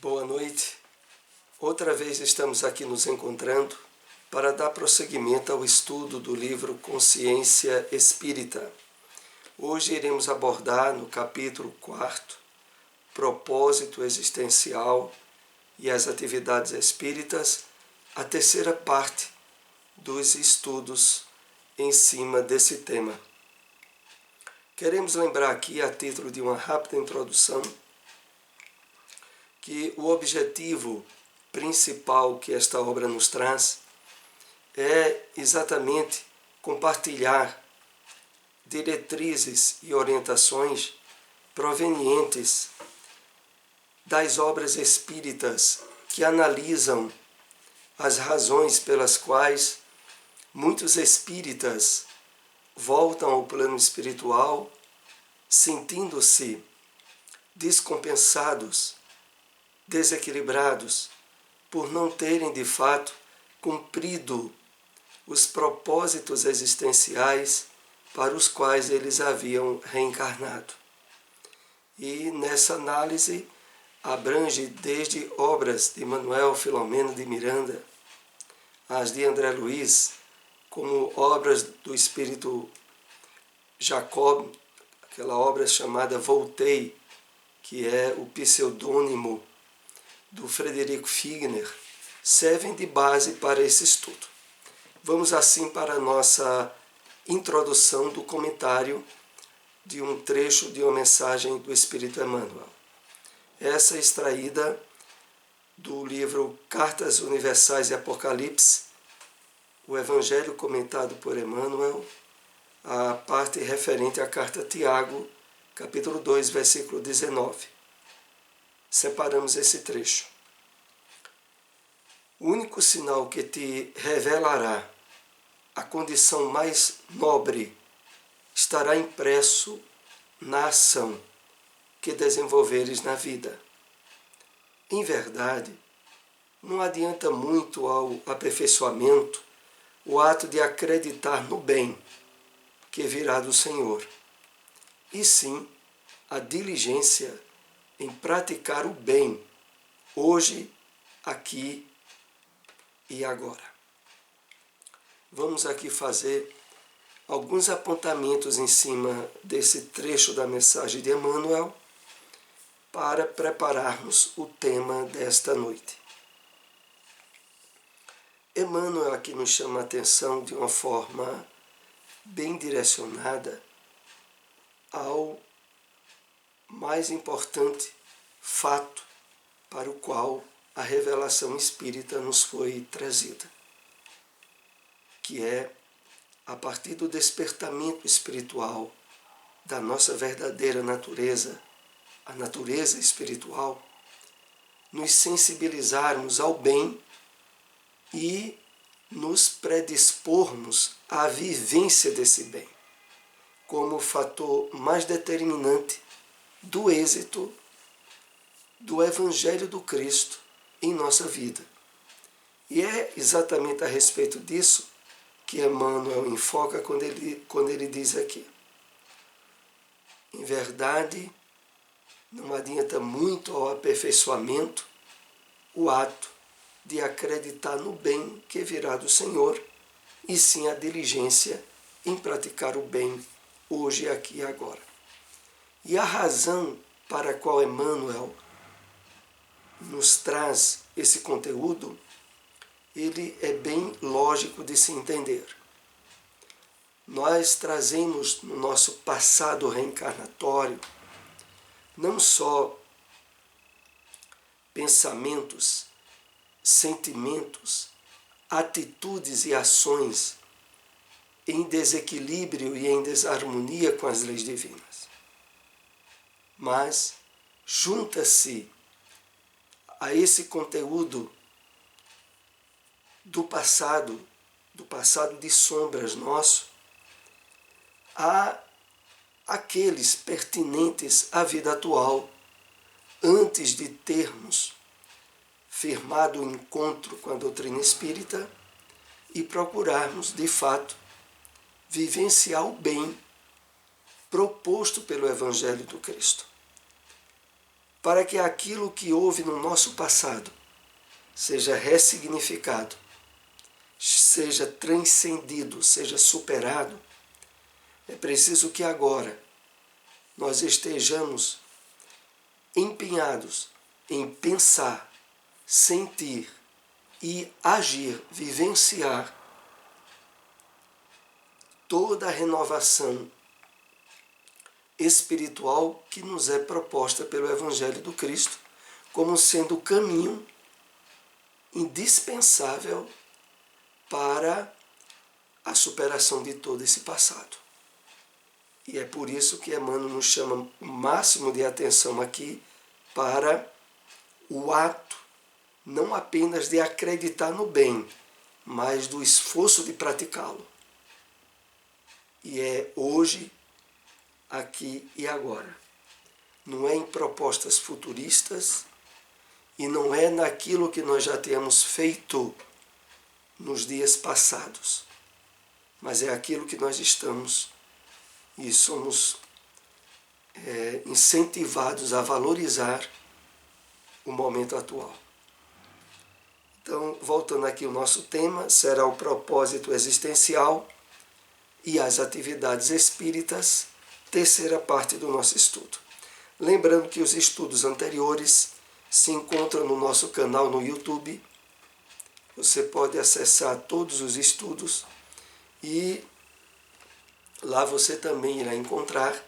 Boa noite. Outra vez estamos aqui nos encontrando para dar prosseguimento ao estudo do livro Consciência Espírita. Hoje iremos abordar no capítulo 4, Propósito Existencial e as Atividades Espíritas, a terceira parte dos estudos em cima desse tema. Queremos lembrar aqui, a título de uma rápida introdução, que o objetivo principal que esta obra nos traz é exatamente compartilhar diretrizes e orientações provenientes das obras espíritas que analisam as razões pelas quais muitos espíritas voltam ao plano espiritual sentindo-se descompensados, desequilibrados, por não terem de fato cumprido os propósitos existenciais para os quais eles haviam reencarnado. E nessa análise abrange desde obras de Manuel Filomeno de Miranda, as de André Luiz, como obras do espírito Jacob, aquela obra chamada Voltei, que é o pseudônimo do Frederico Figner, servem de base para esse estudo. Vamos assim para a nossa introdução do comentário de um trecho de uma mensagem do Espírito Emmanuel. Essa é extraída do livro Cartas Universais e Apocalipse, o Evangelho comentado por Emmanuel, a parte referente à carta a Tiago, capítulo 2, versículo 19. Separamos esse trecho. O único sinal que te revelará a condição mais nobre estará impresso na ação que desenvolveres na vida. Em verdade, não adianta muito ao aperfeiçoamento o ato de acreditar no bem que virá do Senhor, e sim a diligência em praticar o bem, hoje, aqui e agora. Vamos aqui fazer alguns apontamentos em cima desse trecho da mensagem de Emmanuel para prepararmos o tema desta noite. Emmanuel aqui nos chama a atenção de uma forma bem direcionada ao mais importante fato para o qual a revelação espírita nos foi trazida, que é, a partir do despertamento espiritual da nossa verdadeira natureza, a natureza espiritual, nos sensibilizarmos ao bem e nos predispormos à vivência desse bem, como fator mais determinante do êxito do Evangelho do Cristo em nossa vida. E é exatamente a respeito disso que Emmanuel enfoca quando ele diz aqui: em verdade, não adianta muito ao aperfeiçoamento o ato de acreditar no bem que virá do Senhor, e sim a diligência em praticar o bem hoje, aqui e agora. E a razão para a qual Emmanuel nos traz esse conteúdo, ele é bem lógico de se entender. Nós trazemos no nosso passado reencarnatório não só pensamentos, sentimentos, atitudes e ações em desequilíbrio e em desarmonia com as leis divinas, mas junta-se a esse conteúdo do passado de sombras nosso, a aqueles pertinentes à vida atual, antes de termos firmado o encontro com a doutrina espírita e procurarmos, de fato, vivenciar o bem proposto pelo Evangelho do Cristo. para que aquilo que houve no nosso passado seja ressignificado, seja transcendido, seja superado, é preciso que agora nós estejamos empenhados em pensar, sentir e agir, vivenciar toda a renovação espiritual que nos é proposta pelo Evangelho do Cristo, como sendo o caminho indispensável para a superação de todo esse passado. E é por isso que Emmanuel nos chama o máximo de atenção aqui para o ato, não apenas de acreditar no bem, mas do esforço de praticá-lo. E é hoje, aqui e agora. Não é em propostas futuristas e não é naquilo que nós já temos feito nos dias passados, mas é aquilo que nós estamos e somos incentivados a valorizar o momento atual. Então, voltando aqui, o nosso tema será o propósito existencial e as atividades espíritas, terceira parte do nosso estudo. Lembrando que os estudos anteriores se encontram no nosso canal no YouTube. Você pode acessar todos os estudos e lá você também irá encontrar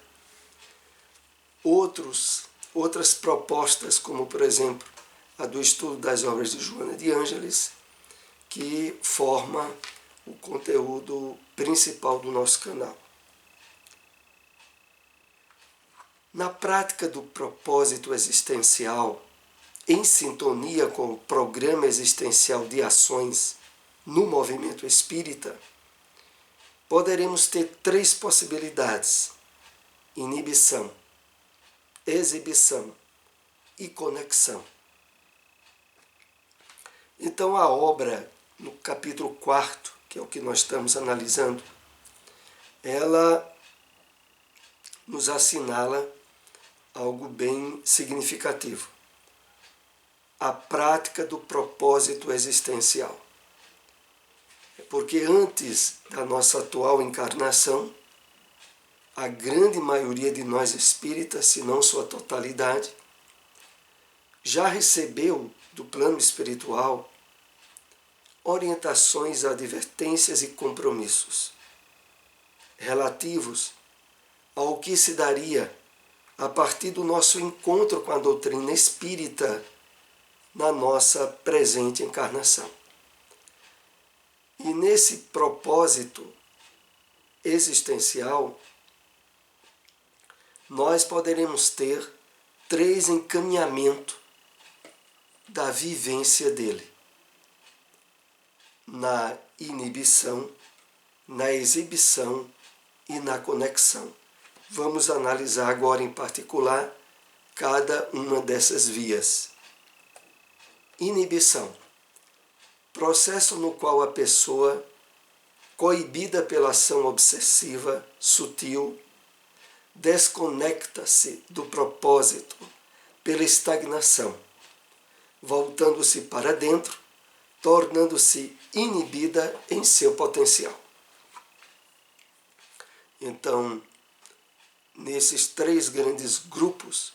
outras propostas, como por exemplo a do estudo das obras de Joana de Ângeles, que forma o conteúdo principal do nosso canal. Na prática do propósito existencial, em sintonia com o programa existencial de ações no movimento espírita, poderemos ter três possibilidades: inibição, exibição e conexão. Então a obra, no capítulo 4, que é o que nós estamos analisando, ela nos assinala algo bem significativo: a prática do propósito existencial. Porque antes da nossa atual encarnação, a grande maioria de nós espíritas, se não sua totalidade, já recebeu do plano espiritual orientações, advertências e compromissos relativos ao que se daria a partir do nosso encontro com a doutrina espírita na nossa presente encarnação. E nesse propósito existencial, nós poderemos ter três encaminhamentos da vivência dele: na inibição, na exibição e na conexão. Vamos analisar agora em particular cada uma dessas vias. Inibição: processo no qual a pessoa, coibida pela ação obsessiva, sutil, desconecta-se do propósito pela estagnação, voltando-se para dentro, tornando-se inibida em seu potencial. Então, nesses três grandes grupos,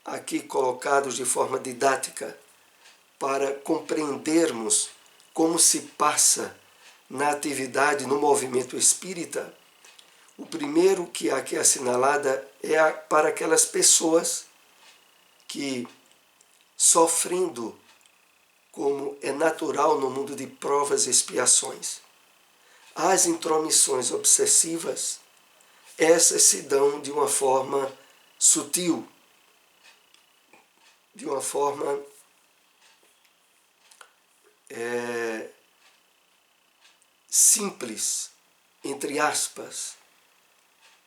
aqui colocados de forma didática, para compreendermos como se passa na atividade, no movimento espírita, o primeiro que aqui é assinalada é para aquelas pessoas que, sofrendo, como é natural no mundo de provas e expiações, as intromissões obsessivas, essas se dão de uma forma sutil, de uma forma simples, entre aspas,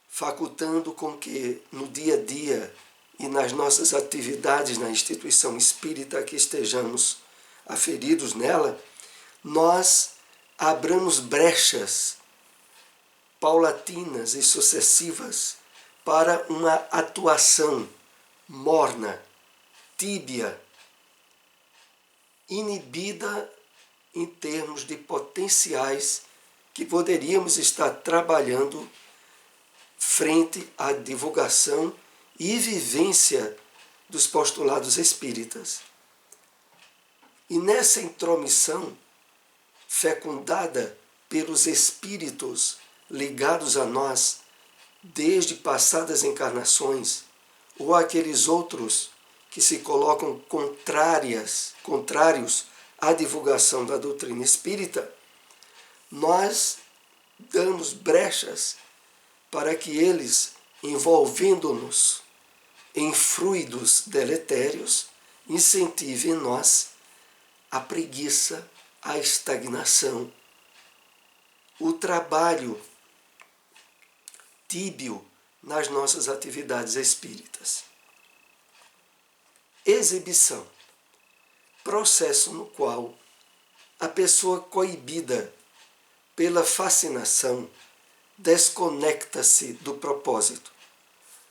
facultando com que no dia a dia e nas nossas atividades na instituição espírita que estejamos aferidos nela, nós abramos brechas paulatinas e sucessivas para uma atuação morna tíbia, inibida em termos de potenciais que poderíamos estar trabalhando frente à divulgação e vivência dos postulados espíritas. E nessa intromissão, fecundada pelos espíritos ligados a nós desde passadas encarnações, ou aqueles outros que se colocam contrários à divulgação da doutrina espírita, nós damos brechas para que eles, envolvendo-nos em fluidos deletérios, incentivem em nós a preguiça, a estagnação, o trabalho tíbio nas nossas atividades espíritas. Exibição, processo no qual a pessoa coibida pela fascinação desconecta-se do propósito,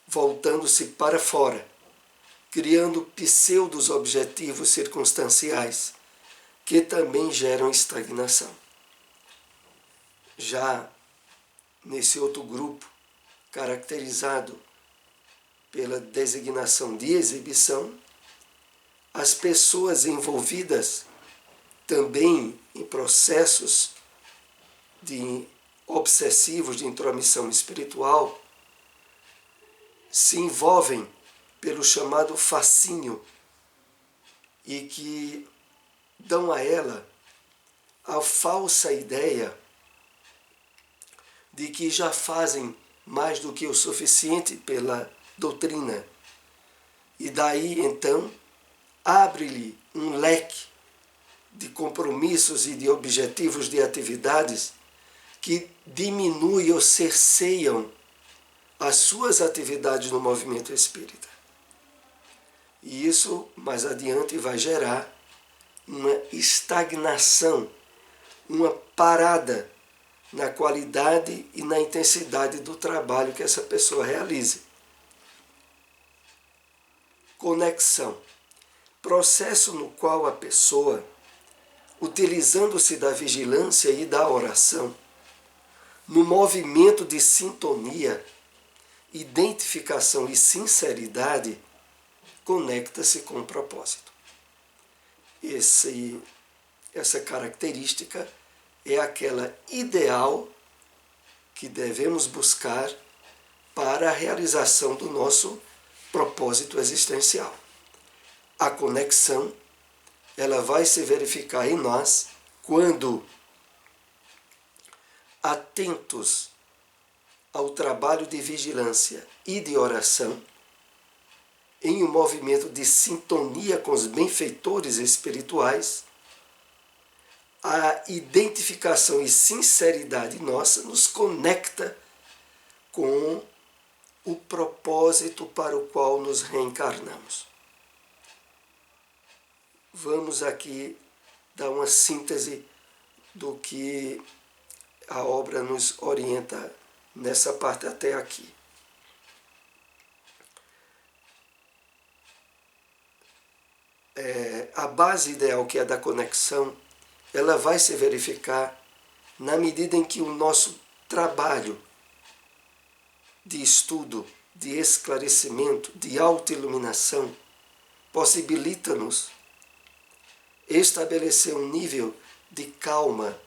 voltando-se para fora, criando pseudos objetivos circunstanciais que também geram estagnação. Já nesse outro grupo, caracterizado pela designação de exibição, as pessoas envolvidas também em processos obsessivos de intromissão espiritual se envolvem pelo chamado fascínio e que dão a ela a falsa ideia de que já fazem mais do que o suficiente pela doutrina. E daí, então, abre-lhe um leque de compromissos e de objetivos de atividades que diminui ou cerceiam as suas atividades no movimento espírita. E isso, mais adiante, vai gerar uma estagnação, uma parada na qualidade e na intensidade do trabalho que essa pessoa realize. Conexão, processo no qual a pessoa, utilizando-se da vigilância e da oração, no movimento de sintonia, identificação e sinceridade, conecta-se com o propósito. Essa característica é aquela ideal que devemos buscar para a realização do nosso propósito existencial. A conexão, ela vai se verificar em nós quando, atentos ao trabalho de vigilância e de oração, em um movimento de sintonia com os benfeitores espirituais, a identificação e sinceridade nossa nos conecta com o propósito para o qual nos reencarnamos. Vamos aqui dar uma síntese do que a obra nos orienta nessa parte até aqui. A base ideal, que é a da conexão, ela vai se verificar na medida em que o nosso trabalho de estudo, de esclarecimento, de autoiluminação, possibilita-nos estabelecer um nível de calma,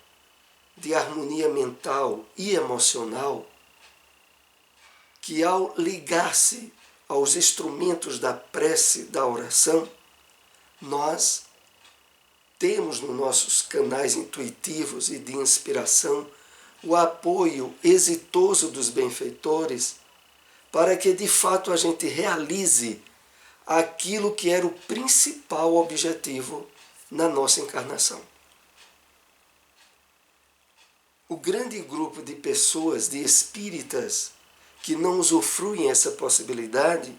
de harmonia mental e emocional, que ao ligar-se aos instrumentos da prece, da oração, nós temos nos nossos canais intuitivos e de inspiração o apoio exitoso dos benfeitores para que de fato a gente realize aquilo que era o principal objetivo na nossa encarnação. O grande grupo de pessoas, de espíritas, que não usufruem essa possibilidade,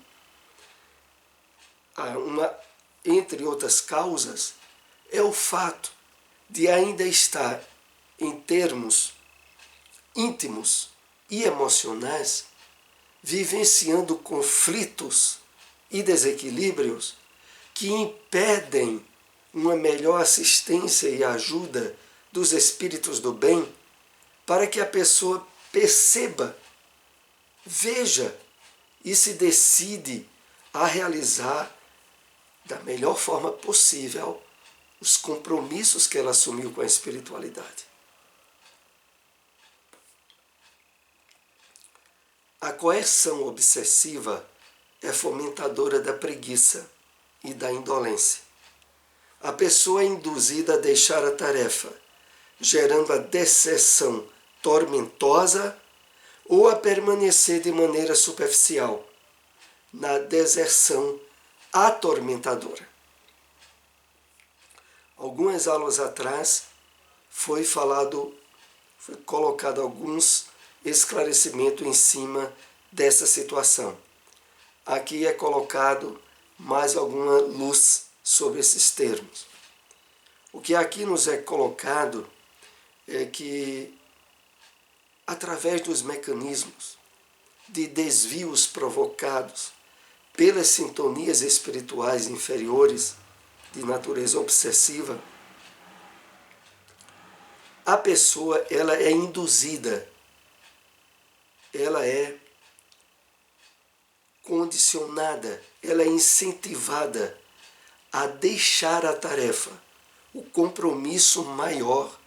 entre outras causas, é o fato de ainda estar em termos íntimos e emocionais, vivenciando conflitos e desequilíbrios que impedem uma melhor assistência e ajuda dos espíritos do bem, para que a pessoa perceba, veja e se decide a realizar da melhor forma possível os compromissos que ela assumiu com a espiritualidade. A coerção obsessiva é fomentadora da preguiça e da indolência. A pessoa é induzida a deixar a tarefa, gerando a deserção tormentosa ou a permanecer de maneira superficial, na deserção atormentadora. Algumas aulas atrás foi colocado alguns esclarecimentos em cima dessa situação. Aqui é colocado mais alguma luz sobre esses termos. O que aqui nos é colocado é que, através dos mecanismos de desvios provocados pelas sintonias espirituais inferiores de natureza obsessiva, a pessoa ela é induzida, ela é condicionada, ela é incentivada a deixar a tarefa, o compromisso maior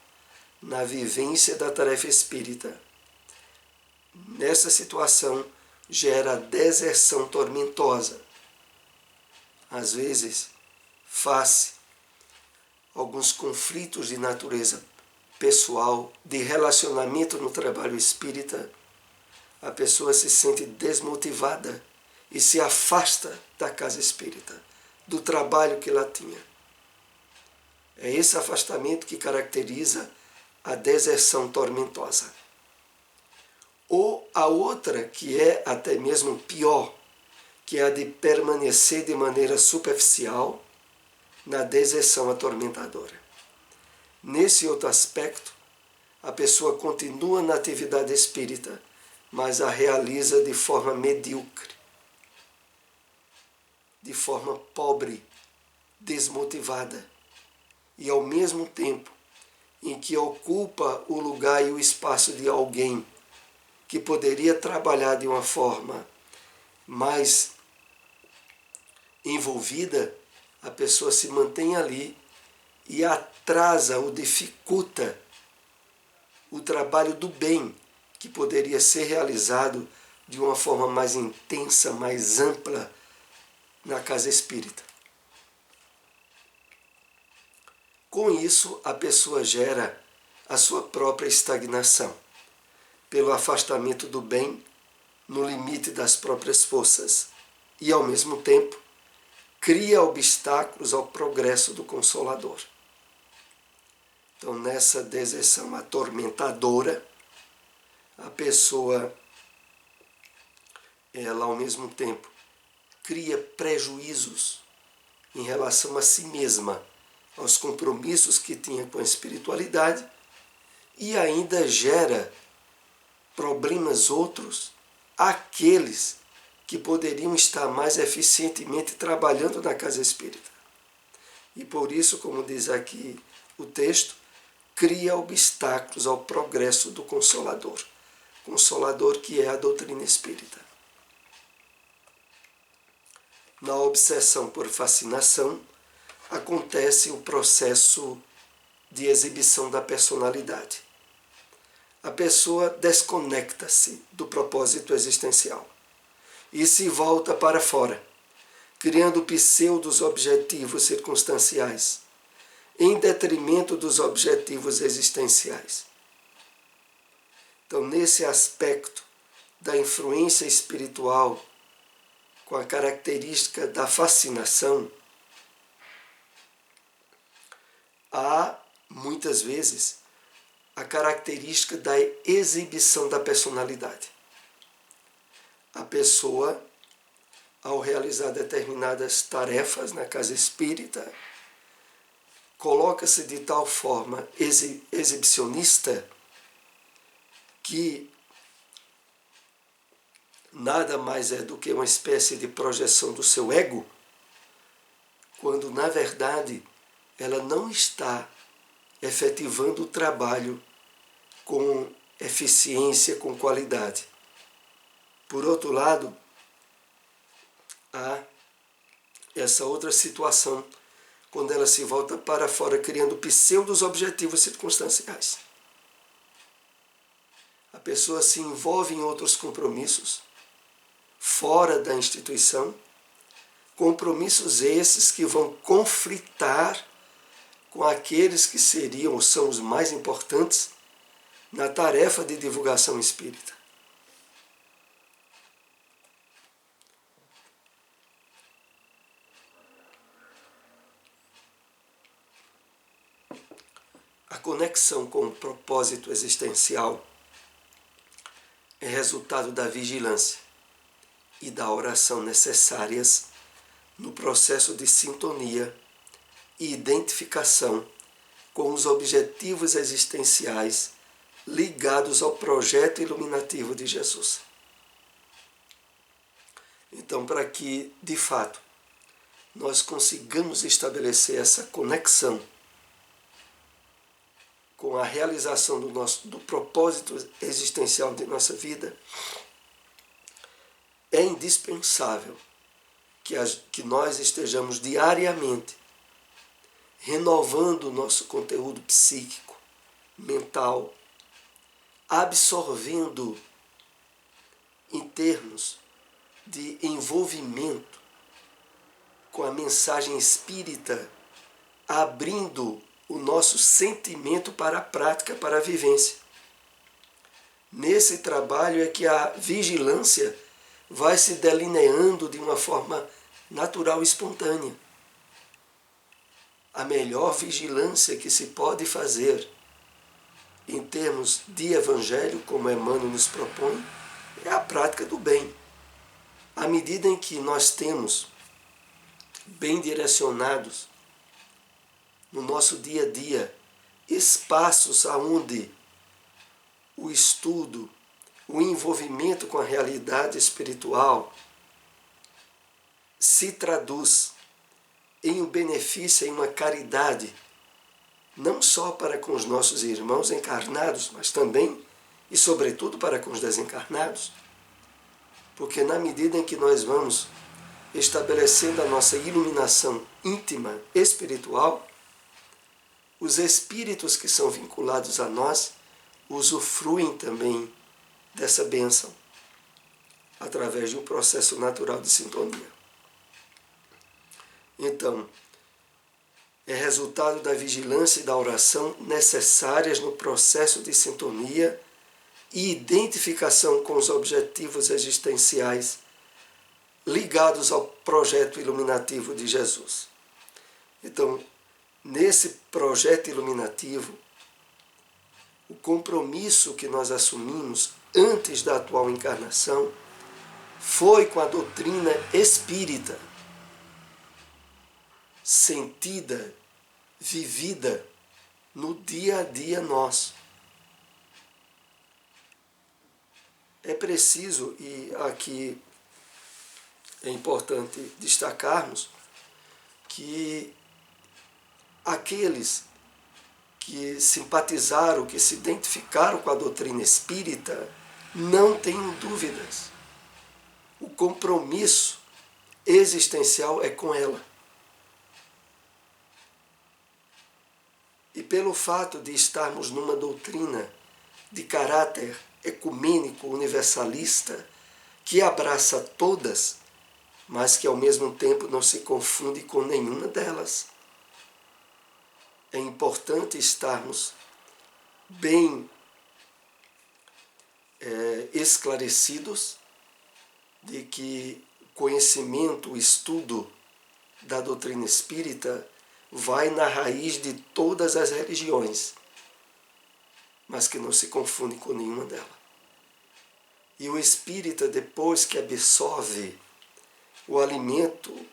na vivência da tarefa espírita. Nessa situação, gera deserção tormentosa. Às vezes, face alguns conflitos de natureza pessoal, de relacionamento no trabalho espírita, a pessoa se sente desmotivada e se afasta da casa espírita, do trabalho que ela tinha. É esse afastamento que caracteriza a deserção tormentosa. Ou a outra, que é até mesmo pior, que é a de permanecer de maneira superficial na deserção atormentadora. Nesse outro aspecto, a pessoa continua na atividade espírita, mas a realiza de forma medíocre, de forma pobre, desmotivada, e ao mesmo tempo em que ocupa o lugar e o espaço de alguém que poderia trabalhar de uma forma mais envolvida, a pessoa se mantém ali e atrasa ou dificulta o trabalho do bem que poderia ser realizado de uma forma mais intensa, mais ampla na casa espírita. Com isso, a pessoa gera a sua própria estagnação, pelo afastamento do bem no limite das próprias forças e, ao mesmo tempo, cria obstáculos ao progresso do Consolador. Então, nessa deserção atormentadora, a pessoa, ela ao mesmo tempo, cria prejuízos em relação a si mesma, aos compromissos que tinha com a espiritualidade, e ainda gera problemas outros àqueles que poderiam estar mais eficientemente trabalhando na casa espírita. E por isso, como diz aqui o texto, cria obstáculos ao progresso do Consolador. Consolador que é a doutrina espírita. Na obsessão por fascinação, acontece o processo de exibição da personalidade. A pessoa desconecta-se do propósito existencial e se volta para fora, criando pseudos objetivos circunstanciais, em detrimento dos objetivos existenciais. Então, nesse aspecto da influência espiritual, com a característica da fascinação, há, muitas vezes, a característica da exibição da personalidade. A pessoa, ao realizar determinadas tarefas na casa espírita, coloca-se de tal forma exibicionista que nada mais é do que uma espécie de projeção do seu ego, quando na verdade ela não está efetivando o trabalho com eficiência, com qualidade. Por outro lado, há essa outra situação, quando ela se volta para fora, criando pseudos objetivos circunstanciais. A pessoa se envolve em outros compromissos, fora da instituição, compromissos esses que vão conflitar com aqueles que seriam ou são os mais importantes na tarefa de divulgação espírita. A conexão com o propósito existencial é resultado da vigilância e da oração necessárias no processo de sintonia e identificação com os objetivos existenciais ligados ao projeto iluminativo de Jesus. Então, para que, de fato, nós consigamos estabelecer essa conexão com a realização do propósito existencial de nossa vida, é indispensável que nós estejamos diariamente renovando o nosso conteúdo psíquico, mental, absorvendo em termos de envolvimento com a mensagem espírita, abrindo o nosso sentimento para a prática, para a vivência. Nesse trabalho é que a vigilância vai se delineando de uma forma natural e espontânea. A melhor vigilância que se pode fazer em termos de evangelho, como Emmanuel nos propõe, é a prática do bem. À medida em que nós temos bem direcionados no nosso dia a dia espaços aonde o estudo, o envolvimento com a realidade espiritual se traduz em um benefício, em uma caridade, não só para com os nossos irmãos encarnados, mas também e sobretudo para com os desencarnados. Porque na medida em que nós vamos estabelecendo a nossa iluminação íntima, espiritual, os espíritos que são vinculados a nós usufruem também dessa bênção, através de um processo natural de sintonia. Então, é resultado da vigilância e da oração necessárias no processo de sintonia e identificação com os objetivos existenciais ligados ao projeto iluminativo de Jesus. Então, nesse projeto iluminativo, o compromisso que nós assumimos antes da atual encarnação foi com a doutrina espírita, sentida, vivida no dia a dia nosso. É preciso, e aqui é importante destacarmos, que aqueles que simpatizaram, que se identificaram com a doutrina espírita, não tenham dúvidas. O compromisso existencial é com ela. E pelo fato de estarmos numa doutrina de caráter ecumênico, universalista, que abraça todas, mas que ao mesmo tempo não se confunde com nenhuma delas, é importante estarmos bem esclarecidos de que o conhecimento, o estudo da doutrina espírita vai na raiz de todas as religiões, mas que não se confunde com nenhuma delas. E o espírita, depois que absorve o alimento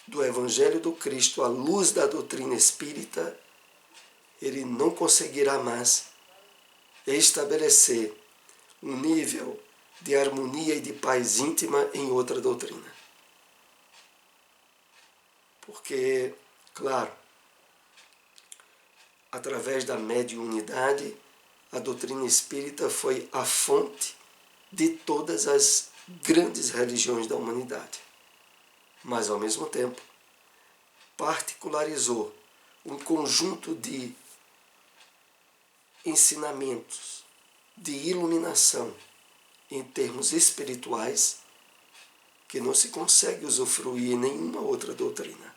do Evangelho do Cristo à luz da doutrina espírita, ele não conseguirá mais estabelecer um nível de harmonia e de paz íntima em outra doutrina. Porque, claro, através da mediunidade, a doutrina espírita foi a fonte de todas as grandes religiões da humanidade. Mas, ao mesmo tempo, particularizou um conjunto de ensinamentos, de iluminação em termos espirituais que não se consegue usufruir em nenhuma outra doutrina.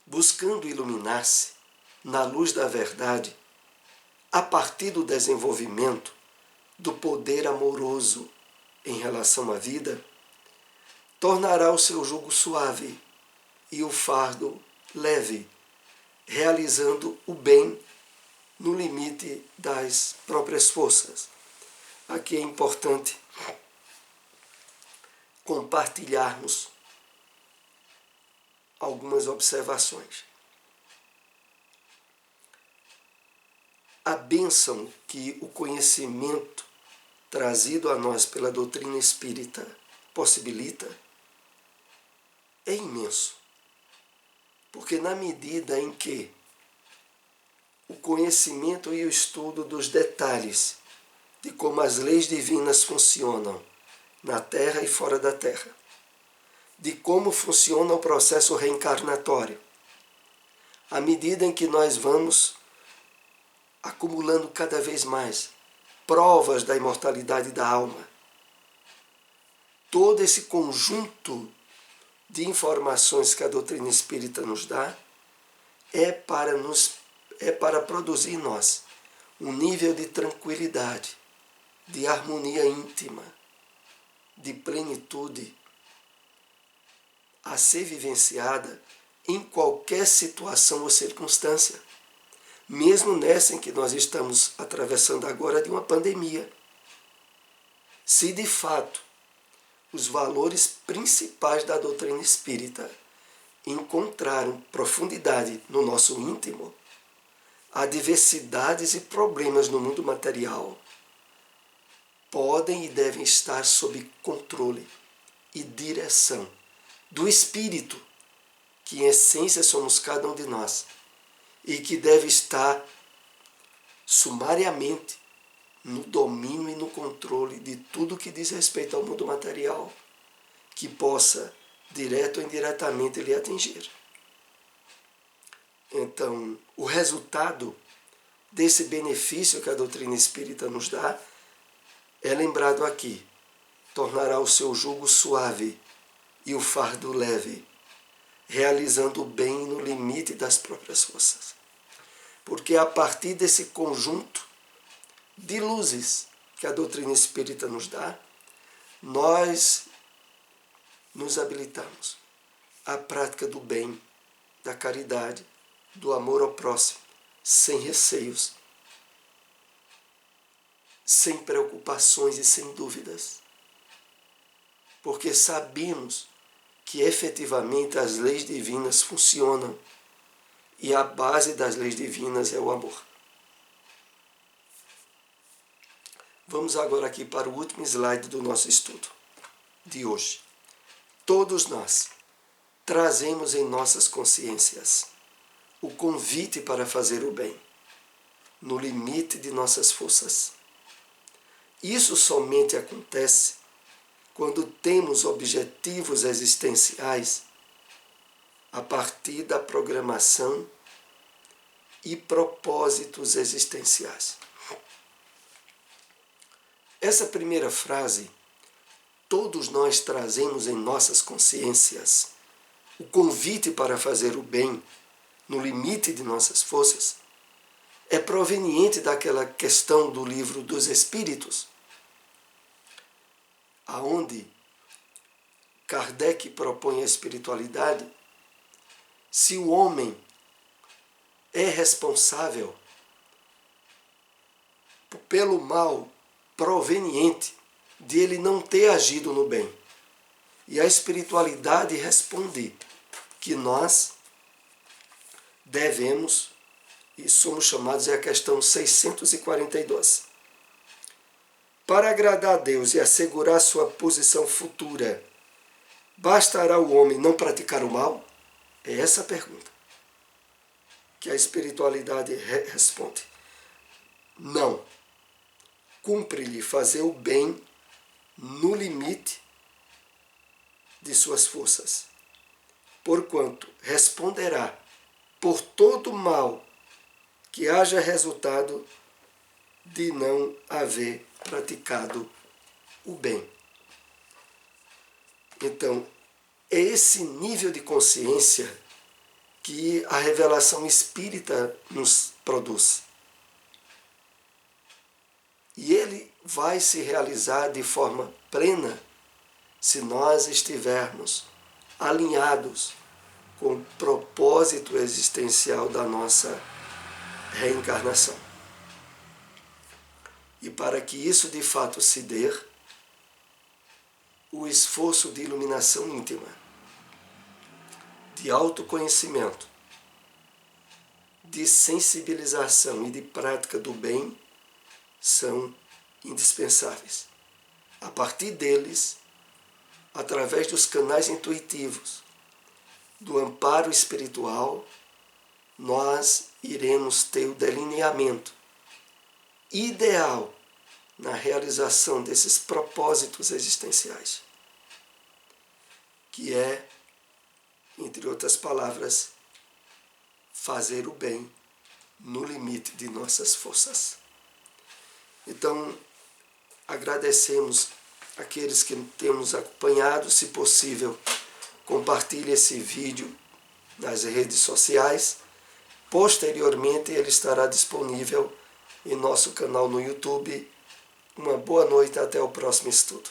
Buscando iluminar-se na luz da verdade, a partir do desenvolvimento do poder amoroso em relação à vida, tornará o seu jugo suave e o fardo leve, realizando o bem no limite das próprias forças. Aqui é importante compartilharmos algumas observações. A bênção que o conhecimento trazido a nós pela doutrina espírita possibilita é imenso. Porque na medida em que o conhecimento e o estudo dos detalhes de como as leis divinas funcionam na Terra e fora da Terra, de como funciona o processo reencarnatório, à medida em que nós vamos acumulando cada vez mais provas da imortalidade da alma, todo esse conjunto de informações que a doutrina espírita nos dá é para produzir em nós um nível de tranquilidade, de harmonia íntima, de plenitude a ser vivenciada em qualquer situação ou circunstância, mesmo nessa em que nós estamos atravessando agora de uma pandemia. Se de fato os valores principais da doutrina espírita encontraram profundidade no nosso íntimo, há diversidades e problemas no mundo material podem e devem estar sob controle e direção do Espírito, que em essência somos cada um de nós, e que deve estar sumariamente no domínio e no controle de tudo que diz respeito ao mundo material, que possa, direto ou indiretamente, lhe atingir. Então, o resultado desse benefício que a doutrina espírita nos dá é lembrado aqui: tornará o seu jugo suave e o fardo leve, realizando o bem no limite das próprias forças. Porque a partir desse conjunto de luzes que a doutrina espírita nos dá, nós nos habilitamos à prática do bem, da caridade, do amor ao próximo, sem receios, sem preocupações e sem dúvidas. Porque sabemos que efetivamente as leis divinas funcionam e a base das leis divinas é o amor. Vamos agora aqui para o último slide do nosso estudo de hoje. Todos nós trazemos em nossas consciências o convite para fazer o bem, no limite de nossas forças. Isso somente acontece quando temos objetivos existenciais a partir da programação e propósitos existenciais. Essa primeira frase, todos nós trazemos em nossas consciências o convite para fazer o bem no limite de nossas forças, é proveniente daquela questão do livro dos Espíritos, aonde Kardec propõe a espiritualidade. Se o homem é responsável pelo mal proveniente de ele não ter agido no bem. E a espiritualidade responde que nós devemos, e somos chamados, é a questão 642. Para agradar a Deus e assegurar sua posição futura Bastará o homem não praticar o mal? É essa a pergunta que a espiritualidade responde. Não. Cumpre-lhe fazer o bem no limite de suas forças, porquanto responderá por todo mal que haja resultado de não haver praticado o bem. Então, é esse nível de consciência que a revelação espírita nos produz. E ele vai se realizar de forma plena se nós estivermos alinhados com o propósito existencial da nossa reencarnação. E para que isso de fato se dê, o esforço de iluminação íntima, de autoconhecimento, de sensibilização e de prática do bem são indispensáveis. A partir deles, através dos canais intuitivos, do amparo espiritual, nós iremos ter o delineamento ideal na realização desses propósitos existenciais, que é, entre outras palavras, fazer o bem no limite de nossas forças. Então, agradecemos aqueles que têm nos acompanhado. Se possível, compartilhe esse vídeo nas redes sociais. Posteriormente, ele estará disponível em nosso canal no YouTube. Uma boa noite, até o próximo estudo.